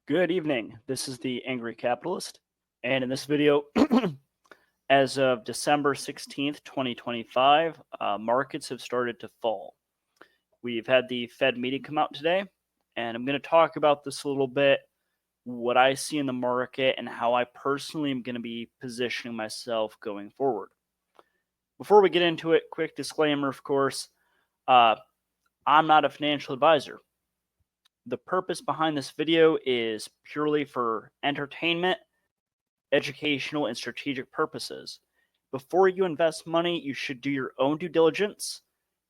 Good evening. This is the Angry Capitalist, and in this video, as of December 16th, 2025, markets have started to fall. We've had the Fed meeting come out today, and I'm going to talk about this a little bit, what I see in the market, and how I personally am going to be positioning myself going forward. Before we get into it, quick disclaimer, of course, I'm not a financial advisor. The purpose behind this video is purely for entertainment, educational, and strategic purposes. Before you invest money, you should do your own due diligence,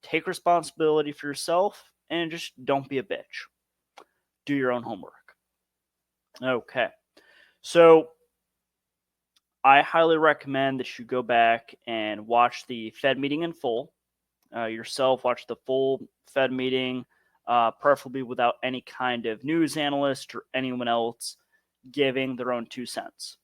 take responsibility for yourself, and just don't be a bitch. Do your own homework. Okay. So I highly recommend that you go back and watch the Fed meeting in full. Yourself, watch the full Fed meeting, preferably without any kind of news analyst or anyone else giving their own 2 cents.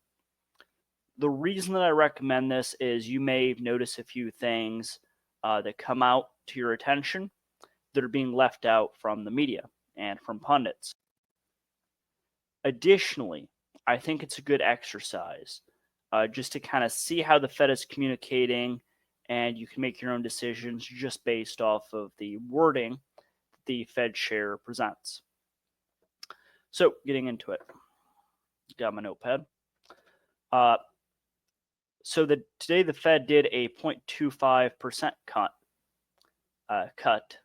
The reason that I recommend this is you may notice a few things that come out to your attention that are being left out from the media and from pundits. Additionally, I think it's a good exercise just to kind of see how the Fed is communicating, and you can make your own decisions just based off of the wording the Fed chair presents. So, getting into it, got my notepad. So today the Fed did a 0.25% cut.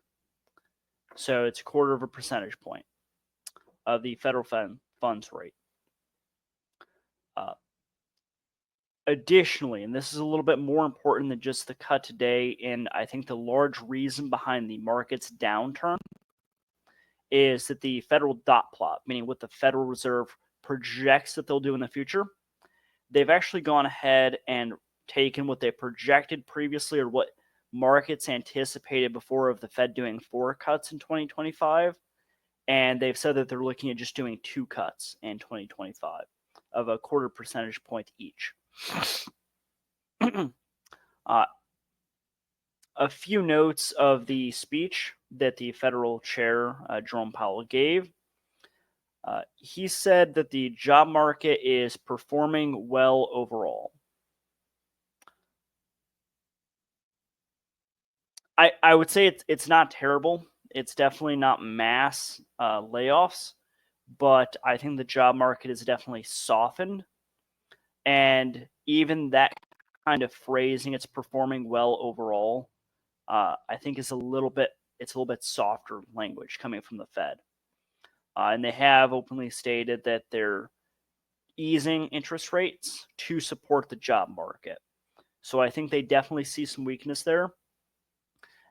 So it's a quarter of a percentage point of the federal funds rate. Additionally, and this is a little bit more important than just the cut today, and I think the large reason behind the market's downturn is that the federal dot plot, meaning what the Federal Reserve projects that they'll do in the future, they've actually gone ahead and taken what they projected previously or what markets anticipated before of the Fed doing 4 cuts in 2025, and they've said that they're looking at just doing 2 cuts in 2025 of a quarter percentage point each. A few notes of the speech that the federal chair, Jerome Powell, gave. He said that the job market is performing well overall. I would say it's not terrible. It's definitely not mass layoffs, but I think the job market is definitely softened. And even that kind of phrasing, it's performing well overall, I think it's a little bit softer language coming from the Fed. And they have openly stated that they're easing interest rates to support the job market. So I think they definitely see some weakness there.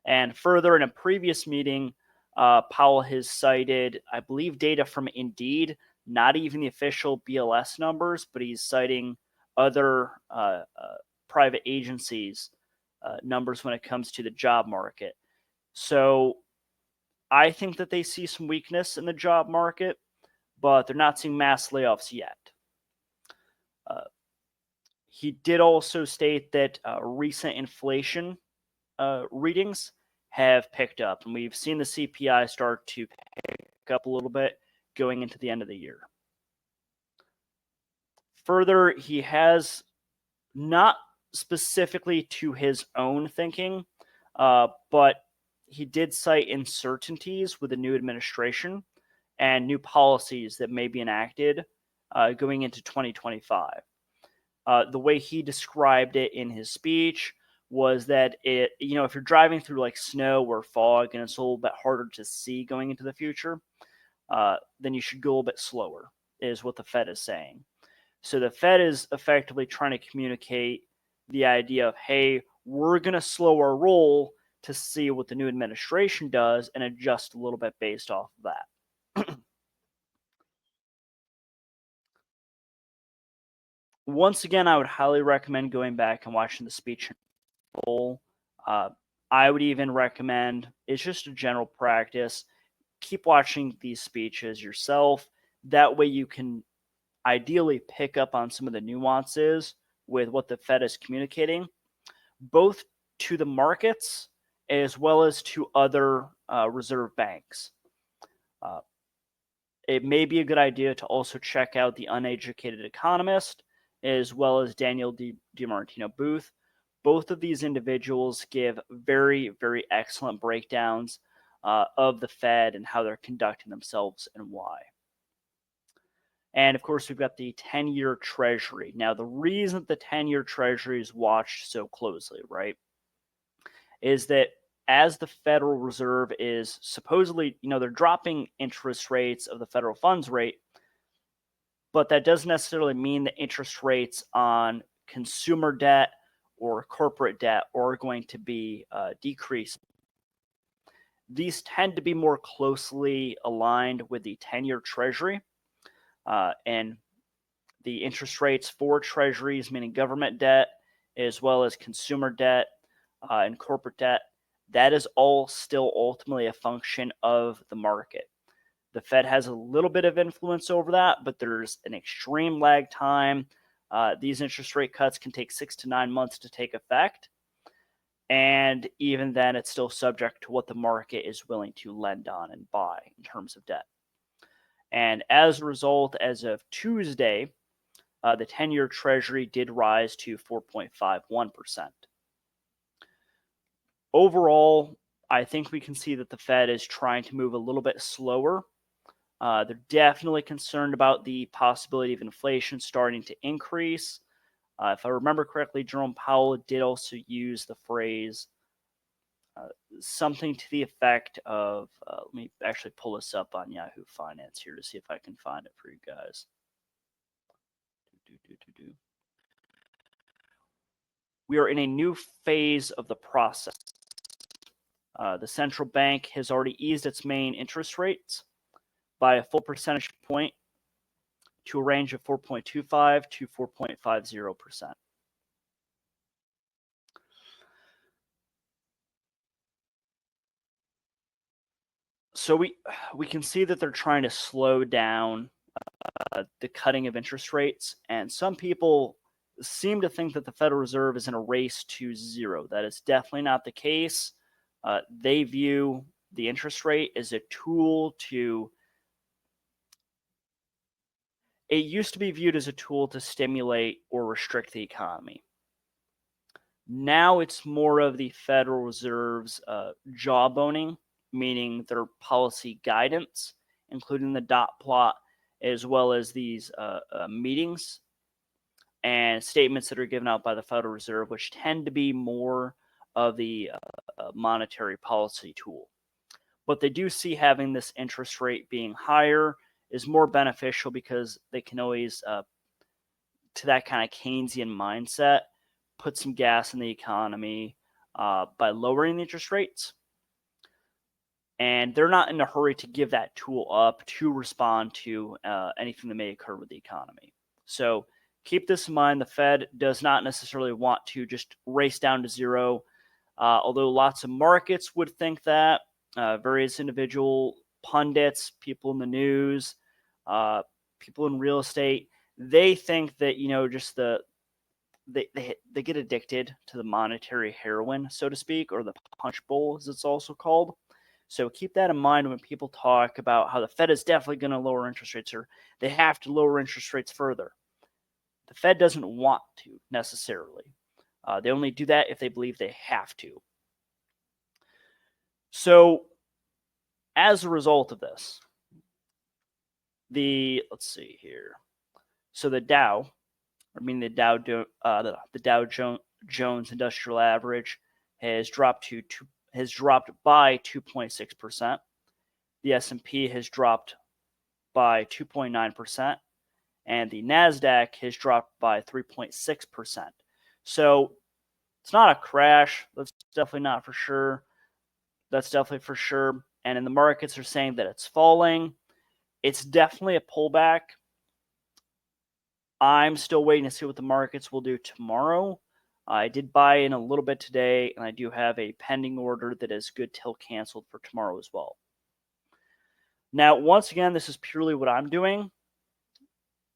And further, in a previous meeting, Powell has cited, I believe, data from Indeed, not even the official BLS numbers, but he's citing other private agencies' numbers when it comes to the job market. So I think that they see some weakness in the job market, but they're not seeing mass layoffs yet. He did also state that recent inflation readings have picked up, and we've seen the CPI start to pick up a little bit going into the end of the year. Further, he has, not specifically to his own thinking, but he did cite uncertainties with the new administration and new policies that may be enacted going into 2025. The way he described it in his speech was that if you're driving through like snow or fog and it's a little bit harder to see going into the future, then you should go a little bit slower, is what the Fed is saying. So the Fed is effectively trying to communicate the idea of, hey, we're going to slow our roll to see what the new administration does and adjust a little bit based off of that. Once again, I would highly recommend going back and watching the speech in full. I would even recommend, it's just a general practice, keep watching these speeches yourself. That way you can ideally pick up on some of the nuances with what the Fed is communicating, both to the markets as well as to other reserve banks. it may be a good idea to also check out The Uneducated Economist, as well as Daniel DiMartino Booth. Both of these individuals give very, very excellent breakdowns of the Fed and how they're conducting themselves and why. And of course, we've got the 10-year Treasury. Now, the reason the 10-year Treasury is watched so closely, right, is that as the Federal Reserve is supposedly, they're dropping interest rates of the federal funds rate, but that doesn't necessarily mean that interest rates on consumer debt or corporate debt are going to be decreased. These tend to be more closely aligned with the 10-year Treasury, and the interest rates for treasuries, meaning government debt, as well as consumer debt and corporate debt, that is all still ultimately a function of the market. The Fed has a little bit of influence over that, but there's an extreme lag time. These interest rate cuts can take 6 to 9 months to take effect. And even then, it's still subject to what the market is willing to lend on and buy in terms of debt. And as a result, as of Tuesday, the 10-year Treasury did rise to 4.51%. Overall, I think we can see that the Fed is trying to move a little bit slower. They're definitely concerned about the possibility of inflation starting to increase. If I remember correctly, Jerome Powell did also use the phrase something to the effect of, let me actually pull this up on Yahoo Finance here to see if I can find it for you guys. We are in a new phase of the process. The central bank has already eased its main interest rates by a full percentage point to a range of 4.25 to 4.50%. So we can see that they're trying to slow down the cutting of interest rates, and some people seem to think that the Federal Reserve is in a race to zero. That is definitely not the case. They view the interest rate as a tool to, it used to be viewed as a tool to stimulate or restrict the economy. Now it's more of the Federal Reserve's jawboning, meaning their policy guidance, including the dot plot, as well as these meetings and statements that are given out by the Federal Reserve, which tend to be more of the monetary policy tool. But they do see having this interest rate being higher is more beneficial because they can always, to that kind of Keynesian mindset, put some gas in the economy by lowering the interest rates. And they're not in a hurry to give that tool up to respond to anything that may occur with the economy. So keep this in mind. The Fed does not necessarily want to just race down to zero, although lots of markets would think that. Various individual pundits, people in the news, people in real estate, they think that, just they get addicted to the monetary heroin, so to speak, or the punch bowl, as it's also called. So keep that in mind when people talk about how the Fed is definitely going to lower interest rates, or they have to lower interest rates further. The Fed doesn't want to necessarily. They only do that if they believe they have to. So as a result of this, let's see here. So the Dow Jones Industrial Average has dropped by 2.6%. The S&P has dropped by 2.9%, and the NASDAQ has dropped by 3.6%. So it's not a crash. That's definitely not for sure. That's definitely for sure. And in the markets are saying that it's falling. It's definitely a pullback. I'm still waiting to see what the markets will do tomorrow. I did buy in a little bit today, and I do have a pending order that is good till canceled for tomorrow as well. Now, once again, this is purely what I'm doing.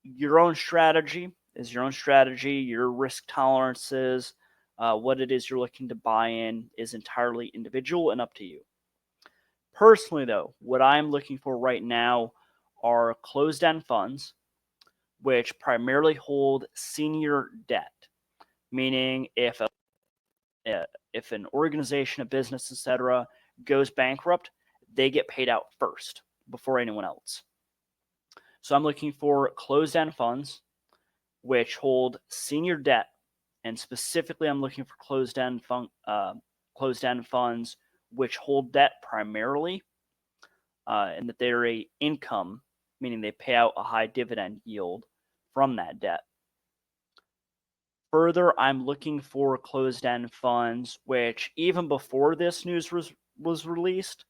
Your own strategy is your own strategy. Your risk tolerances, what it is you're looking to buy in is entirely individual and up to you. Personally, though, what I'm looking for right now are closed-end funds, which primarily hold senior debt, meaning if an organization, a business, etc., goes bankrupt, they get paid out first before anyone else. So I'm looking for closed-end funds which hold senior debt, and specifically I'm looking for closed-end funds which hold debt primarily, and that they're a income, meaning they pay out a high dividend yield from that debt. Further, I'm looking for closed-end funds which, even before this news was released,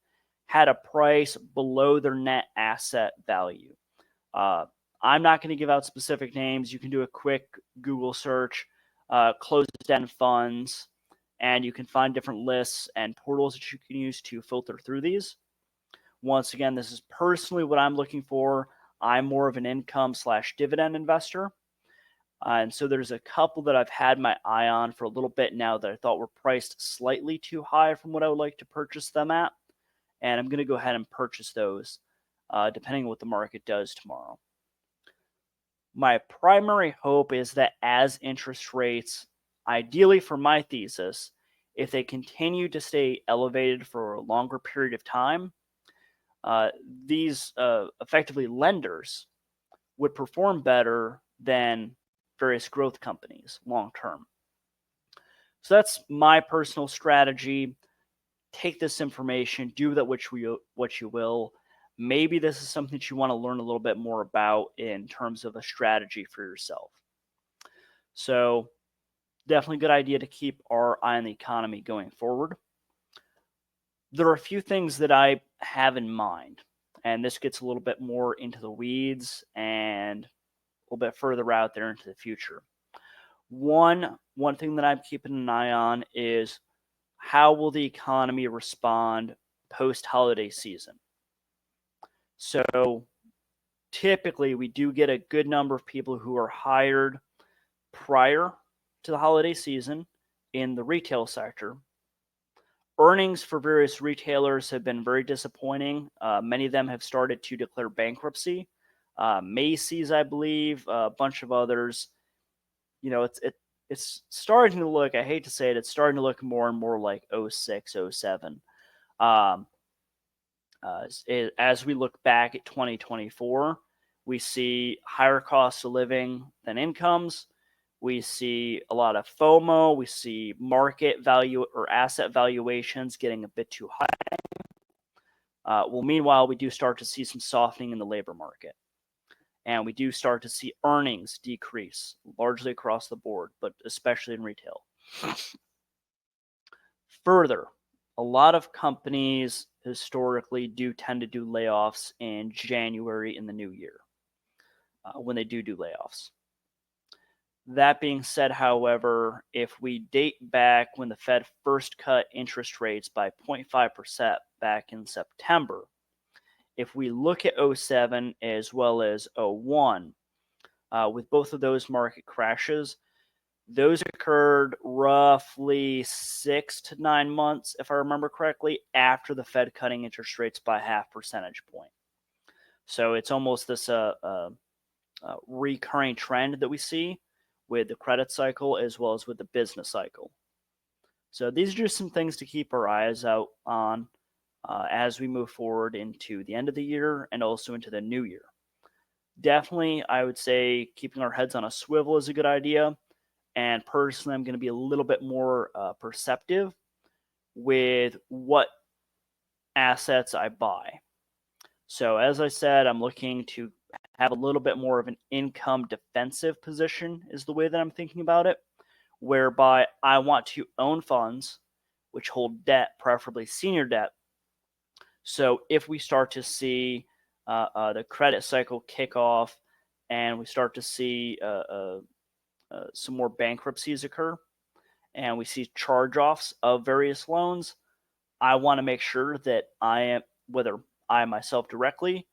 had a price below their net asset value. I'm not going to give out specific names. You can do a quick Google search, closed-end funds, and you can find different lists and portals that you can use to filter through these. Once again, this is personally what I'm looking for. I'm more of an income/dividend investor. And so there's a couple that I've had my eye on for a little bit now that I thought were priced slightly too high from what I would like to purchase them at. And I'm going to go ahead and purchase those depending on what the market does tomorrow. My primary hope is that as interest rates, ideally for my thesis, if they continue to stay elevated for a longer period of time, these effectively lenders would perform better than various growth companies long term. So that's my personal strategy. Take this information, do that what you will. Maybe this is something that you want to learn a little bit more about in terms of a strategy for yourself. So definitely a good idea to keep our eye on the economy going forward. There are a few things that I have in mind, and this gets a little bit more into the weeds and a little bit further out there into the future. One thing that I'm keeping an eye on is how will the economy respond post-holiday season. So typically we do get a good number of people who are hired prior to the holiday season in the retail sector. Earnings for various retailers have been very disappointing. Many of them have started to declare bankruptcy. Macy's, I believe, a bunch of others. You know, it's starting to look, I hate to say it, it's starting to look more and more like 06, 07. As we look back at 2024, we see higher costs of living than incomes. We see a lot of FOMO. We see market value or asset valuations getting a bit too high. Well, meanwhile, we do start to see some softening in the labor market. And we do start to see earnings decrease largely across the board, but especially in retail. Further, a lot of companies historically do tend to do layoffs in January in the new year when they do layoffs. That being said, however, if we date back when the Fed first cut interest rates by 0.5% back in September, if we look at 07 as well as 01, with both of those market crashes, those occurred roughly 6 to 9 months, if I remember correctly, after the Fed cutting interest rates by 0.5 percentage point. So it's almost this recurring trend that we see with the credit cycle as well as with the business cycle. So these are just some things to keep our eyes out on as we move forward into the end of the year and also into the new year. Definitely, I would say keeping our heads on a swivel is a good idea. And personally, I'm going to be a little bit more perceptive with what assets I buy. So as I said, I'm looking to have a little bit more of an income defensive position is the way that I'm thinking about it, whereby I want to own funds which hold debt, preferably senior debt. So if we start to see the credit cycle kick off and we start to see some more bankruptcies occur and we see charge-offs of various loans, I want to make sure that I am, whether I myself directly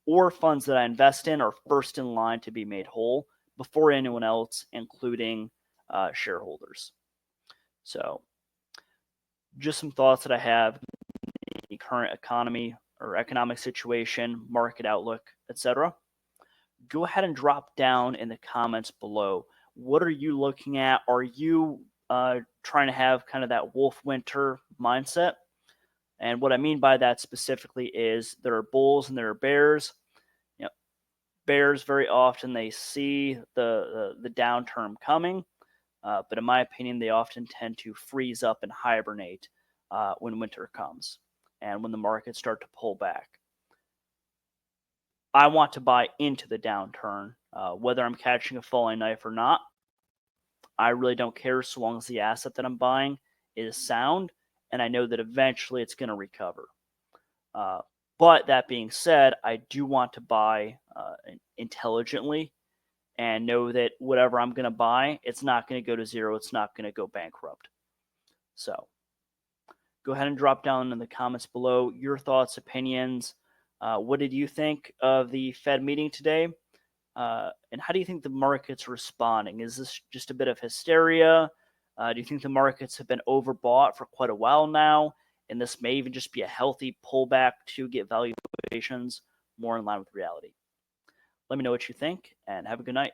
or funds that I invest in, are first in line to be made whole before anyone else, including shareholders. So just some thoughts that I have in the current economy or economic situation, market outlook, etc., go ahead and drop down in the comments below. What are you looking at? Are you trying to have kind of that wolf winter mindset? And what I mean by that specifically is there are bulls and there are bears. You know, bears very often they see the downturn coming, but in my opinion, they often tend to freeze up and hibernate when winter comes and when the markets start to pull back. I want to buy into the downturn, whether I'm catching a falling knife or not. I really don't care so long as the asset that I'm buying is sound and I know that eventually it's going to recover. But that being said, I do want to buy intelligently and know that whatever I'm going to buy, it's not going to go to zero. It's not going to go bankrupt. So go ahead and drop down in the comments below your thoughts, opinions. What did you think of the Fed meeting today? And how do you think the market's responding? Is this just a bit of hysteria? Do you think the markets have been overbought for quite a while now? And this may even just be a healthy pullback to get valuations more in line with reality. Let me know what you think and have a good night.